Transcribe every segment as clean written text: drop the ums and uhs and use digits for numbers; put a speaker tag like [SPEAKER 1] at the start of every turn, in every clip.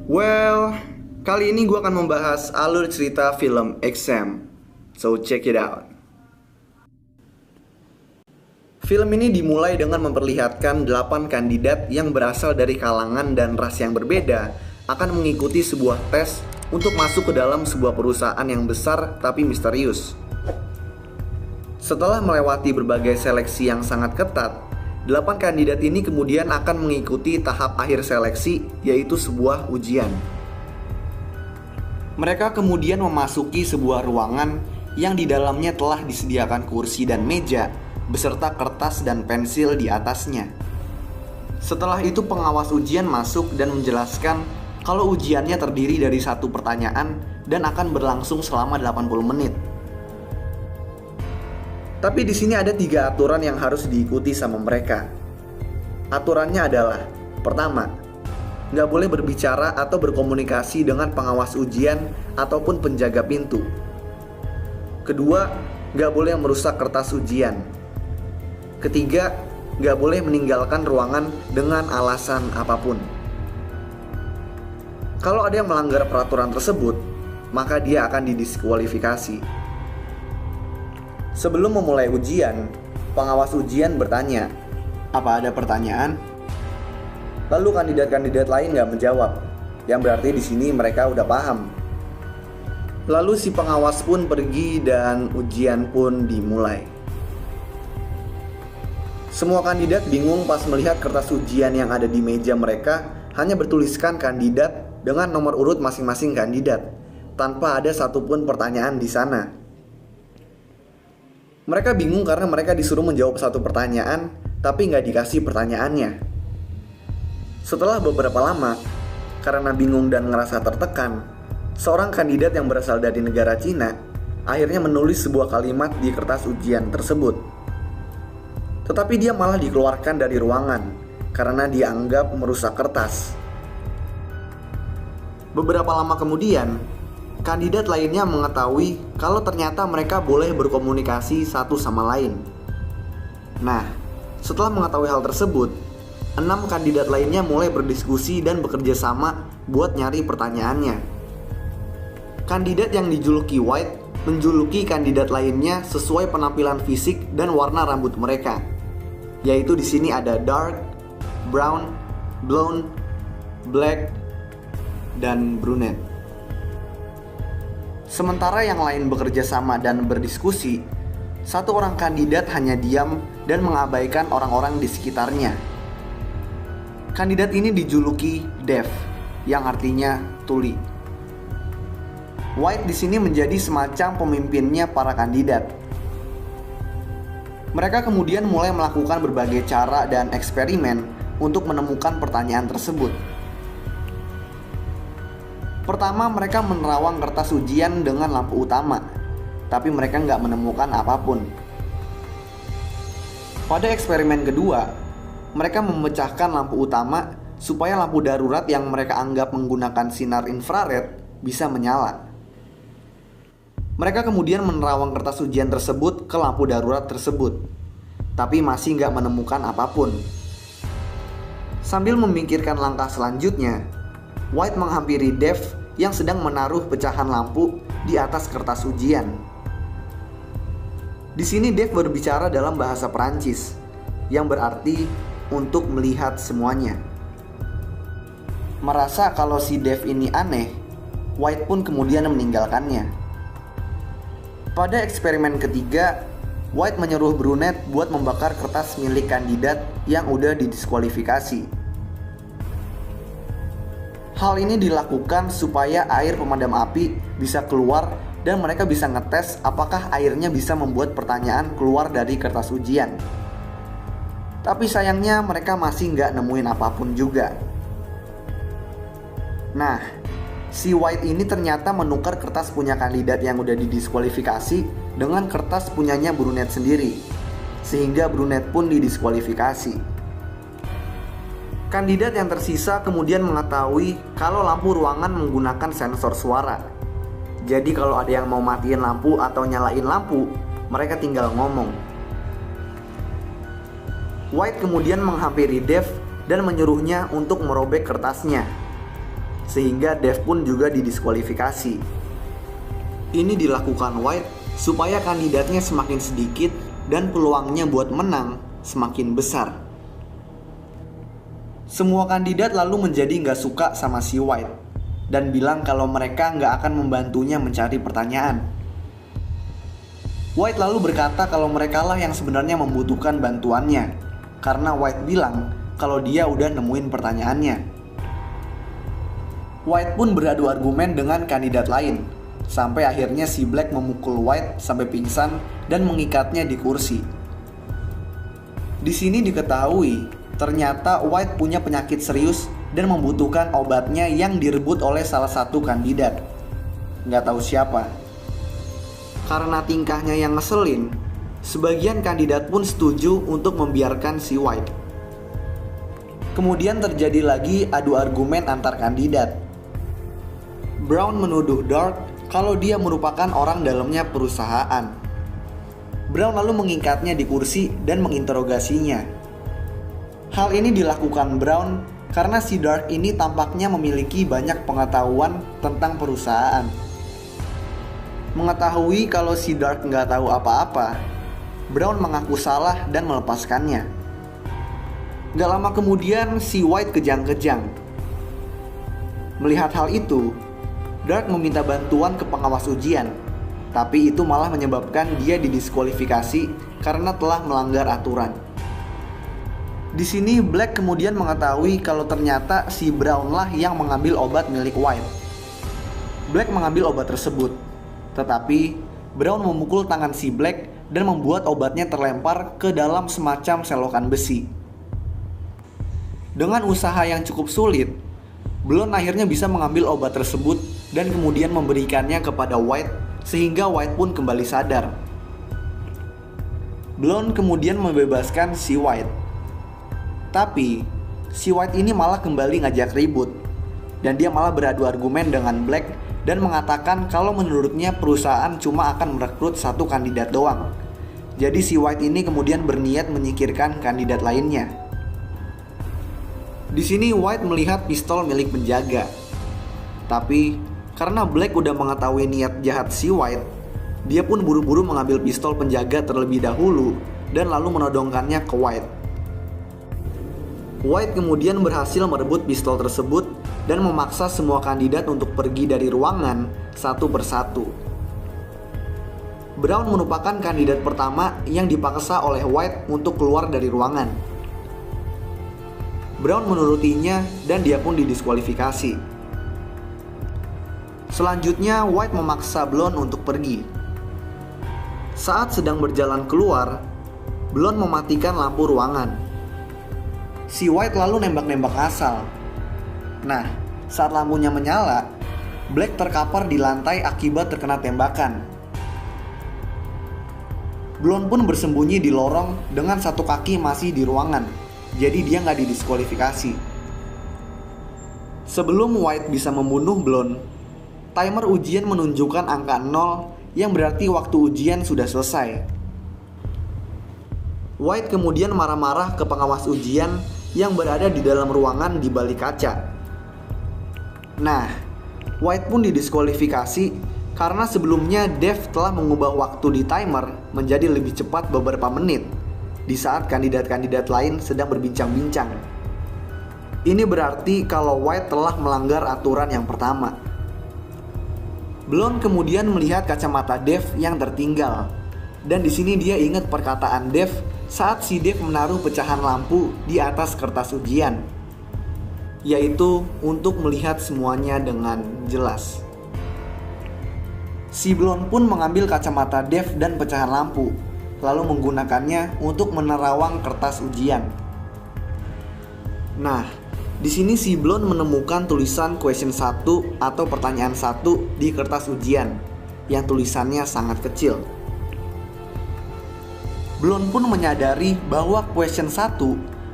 [SPEAKER 1] Well, kali ini gue akan membahas alur cerita film Exam. So check it out. Film ini dimulai dengan memperlihatkan 8 kandidat yang berasal dari kalangan dan ras yang berbeda akan mengikuti sebuah tes untuk masuk ke dalam sebuah perusahaan yang besar tapi misterius. Setelah melewati berbagai seleksi yang sangat ketat, 8 kandidat ini kemudian akan mengikuti tahap akhir seleksi, yaitu sebuah ujian. Mereka kemudian memasuki sebuah ruangan yang di dalamnya telah disediakan kursi dan meja beserta kertas dan pensil di atasnya. Setelah itu pengawas ujian masuk dan menjelaskan kalau ujiannya terdiri dari satu pertanyaan dan akan berlangsung selama 80 menit. Tapi di sini ada 3 aturan yang harus diikuti sama mereka. Aturannya adalah: pertama, nggak boleh berbicara atau berkomunikasi dengan pengawas ujian ataupun penjaga pintu. Kedua, nggak boleh merusak kertas ujian. Ketiga, nggak boleh meninggalkan ruangan dengan alasan apapun. Kalau ada yang melanggar peraturan tersebut, maka dia akan didiskualifikasi. Sebelum memulai ujian, pengawas ujian bertanya, "Apa ada pertanyaan?" Lalu kandidat-kandidat lain nggak menjawab, yang berarti di sini mereka udah paham. Lalu si pengawas pun pergi dan ujian pun dimulai. Semua kandidat bingung pas melihat kertas ujian yang ada di meja mereka hanya bertuliskan kandidat dengan nomor urut masing-masing kandidat, tanpa ada satupun pertanyaan di sana. Mereka bingung karena mereka disuruh menjawab satu pertanyaan, tapi nggak dikasih pertanyaannya. Setelah beberapa lama, karena bingung dan ngerasa tertekan, seorang kandidat yang berasal dari negara Cina akhirnya menulis sebuah kalimat di kertas ujian tersebut. Tetapi dia malah dikeluarkan dari ruangan karena dianggap merusak kertas. Beberapa lama kemudian, kandidat lainnya mengetahui kalau ternyata mereka boleh berkomunikasi satu sama lain. Nah, setelah mengetahui hal tersebut, 6 kandidat lainnya mulai berdiskusi dan bekerja sama buat nyari pertanyaannya. Kandidat yang dijuluki White menjuluki kandidat lainnya sesuai penampilan fisik dan warna rambut mereka, yaitu di sini ada dark, brown, blonde, black, dan brunette. Sementara yang lain bekerja sama dan berdiskusi, satu orang kandidat hanya diam dan mengabaikan orang-orang di sekitarnya. Kandidat ini dijuluki Deaf, yang artinya tuli. White di sini menjadi semacam pemimpinnya para kandidat. Mereka kemudian mulai melakukan berbagai cara dan eksperimen untuk menemukan pertanyaan tersebut. Pertama, mereka menerawang kertas ujian dengan lampu utama, tapi mereka nggak menemukan apapun. Pada eksperimen kedua, mereka memecahkan lampu utama supaya lampu darurat yang mereka anggap menggunakan sinar infrared bisa menyala. Mereka kemudian menerawang kertas ujian tersebut ke lampu darurat tersebut, tapi masih nggak menemukan apapun. Sambil memikirkan langkah selanjutnya, White menghampiri Dev yang sedang menaruh pecahan lampu di atas kertas ujian. Di sini Dev berbicara dalam bahasa Perancis, yang berarti untuk melihat semuanya. Merasa kalau si Dev ini aneh, White pun kemudian meninggalkannya. Pada eksperimen ketiga, White menyuruh Brunette buat membakar kertas milik kandidat yang udah didiskualifikasi. Hal ini dilakukan supaya air pemadam api bisa keluar dan mereka bisa ngetes apakah airnya bisa membuat pertanyaan keluar dari kertas ujian. Tapi sayangnya mereka masih nggak nemuin apapun juga. Nah, si White ini ternyata menukar kertas punya kandidat yang udah didiskualifikasi dengan kertas punyanya Brunette sendiri, sehingga Brunette pun didiskualifikasi. Kandidat yang tersisa kemudian mengetahui kalau lampu ruangan menggunakan sensor suara. Jadi kalau ada yang mau matiin lampu atau nyalain lampu, mereka tinggal ngomong. White kemudian menghampiri Dev dan menyuruhnya untuk merobek kertasnya. sehingga Dev pun juga didiskualifikasi. Ini dilakukan White supaya kandidatnya semakin sedikit dan peluangnya buat menang semakin besar. Semua kandidat lalu menjadi nggak suka sama si White dan bilang kalau mereka nggak akan membantunya mencari pertanyaan. White lalu berkata kalau merekalah yang sebenarnya membutuhkan bantuannya, karena White bilang kalau dia udah nemuin pertanyaannya. White pun beradu argumen dengan kandidat lain, sampai akhirnya si Black memukul White sampai pingsan dan mengikatnya di kursi. Di sini diketahui, ternyata White punya penyakit serius dan membutuhkan obatnya yang direbut oleh salah satu kandidat. Nggak tahu siapa. Karena tingkahnya yang ngeselin, sebagian kandidat pun setuju untuk membiarkan si White. Kemudian terjadi lagi adu argumen antar kandidat. Brown menuduh Dark kalau dia merupakan orang dalamnya perusahaan. Brown lalu mengikatnya di kursi dan menginterogasinya. Hal ini dilakukan Brown karena si Dark ini tampaknya memiliki banyak pengetahuan tentang perusahaan. Mengetahui kalau si Dark nggak tahu apa-apa, Brown mengaku salah dan melepaskannya. Gak lama kemudian si White kejang-kejang. Melihat hal itu, Dark meminta bantuan ke pengawas ujian, tapi itu malah menyebabkan dia didiskualifikasi karena telah melanggar aturan. Di sini Black kemudian mengetahui kalau ternyata si Brown lah yang mengambil obat milik White. Black mengambil obat tersebut, tetapi Brown memukul tangan si Black dan membuat obatnya terlempar ke dalam semacam selokan besi. Dengan usaha yang cukup sulit, Brown akhirnya bisa mengambil obat tersebut dan kemudian memberikannya kepada White sehingga White pun kembali sadar. Brown kemudian membebaskan si White. Tapi si White ini malah kembali ngajak ribut dan dia malah beradu argumen dengan Black dan mengatakan kalau menurutnya perusahaan cuma akan merekrut satu kandidat doang. Jadi si White ini kemudian berniat menyingkirkan kandidat lainnya. Di sini White melihat pistol milik penjaga. Tapi karena Black udah mengetahui niat jahat si White, dia pun buru-buru mengambil pistol penjaga terlebih dahulu dan lalu menodongkannya ke White. White kemudian berhasil merebut pistol tersebut dan memaksa semua kandidat untuk pergi dari ruangan satu persatu. Brown merupakan kandidat pertama yang dipaksa oleh White untuk keluar dari ruangan. Brown menurutinya dan dia pun didiskualifikasi. Selanjutnya White memaksa Blonde untuk pergi. Saat sedang berjalan keluar, Blonde mematikan lampu ruangan. Si White lalu nembak-nembak asal. Nah, saat lampunya menyala, Black terkapar di lantai akibat terkena tembakan. Blonde pun bersembunyi di lorong dengan satu kaki masih di ruangan, jadi dia nggak didiskualifikasi. Sebelum White bisa membunuh Blonde, timer ujian menunjukkan angka 0 yang berarti waktu ujian sudah selesai. White kemudian marah-marah ke pengawas ujian yang berada di dalam ruangan di balik kaca. Nah, White pun didiskualifikasi karena sebelumnya Dev telah mengubah waktu di timer menjadi lebih cepat beberapa menit di saat kandidat-kandidat lain sedang berbincang-bincang. Ini berarti kalau White telah melanggar aturan yang pertama. Blonde kemudian melihat kacamata Dev yang tertinggal, dan di sini dia ingat perkataan Dev saat si Dev menaruh pecahan lampu di atas kertas ujian, yaitu untuk melihat semuanya dengan jelas. Si Blonde pun mengambil kacamata Dev dan pecahan lampu, lalu menggunakannya untuk menerawang kertas ujian. Nah, di sini si Blonde menemukan tulisan question 1 atau pertanyaan 1 di kertas ujian yang tulisannya sangat kecil. Blonde pun menyadari bahwa question 1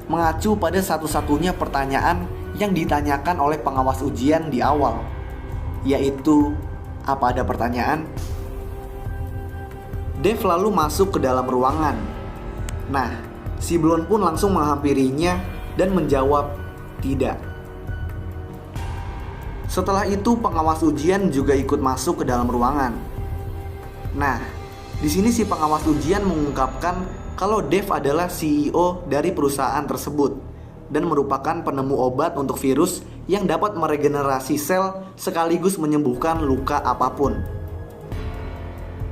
[SPEAKER 1] mengacu pada satu-satunya pertanyaan yang ditanyakan oleh pengawas ujian di awal, yaitu apa ada pertanyaan? Dev lalu masuk ke dalam ruangan. Nah, si Blonde pun langsung menghampirinya dan menjawab tidak. Setelah itu pengawas ujian juga ikut masuk ke dalam ruangan. Nah, di sini si pengawas ujian mengungkapkan kalau Dave adalah CEO dari perusahaan tersebut dan merupakan penemu obat untuk virus yang dapat meregenerasi sel sekaligus menyembuhkan luka apapun.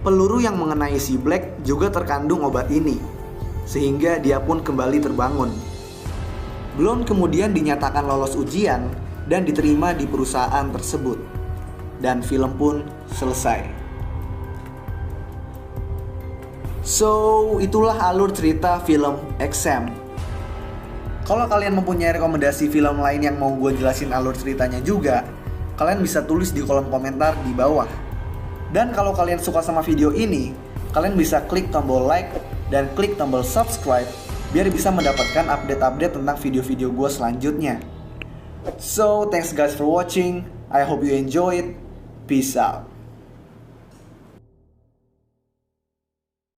[SPEAKER 1] Peluru yang mengenai si Black juga terkandung obat ini, sehingga dia pun kembali terbangun. Blonde kemudian dinyatakan lolos ujian dan diterima di perusahaan tersebut. Dan film pun selesai. So, itulah alur cerita film Exam. Kalau kalian mempunyai rekomendasi film lain yang mau gue jelasin alur ceritanya juga, kalian bisa tulis di kolom komentar di bawah. Dan kalau kalian suka sama video ini, kalian bisa klik tombol like dan klik tombol subscribe biar bisa mendapatkan update-update tentang video-video gue selanjutnya. So, thanks guys for watching. I hope you enjoy it. Peace out.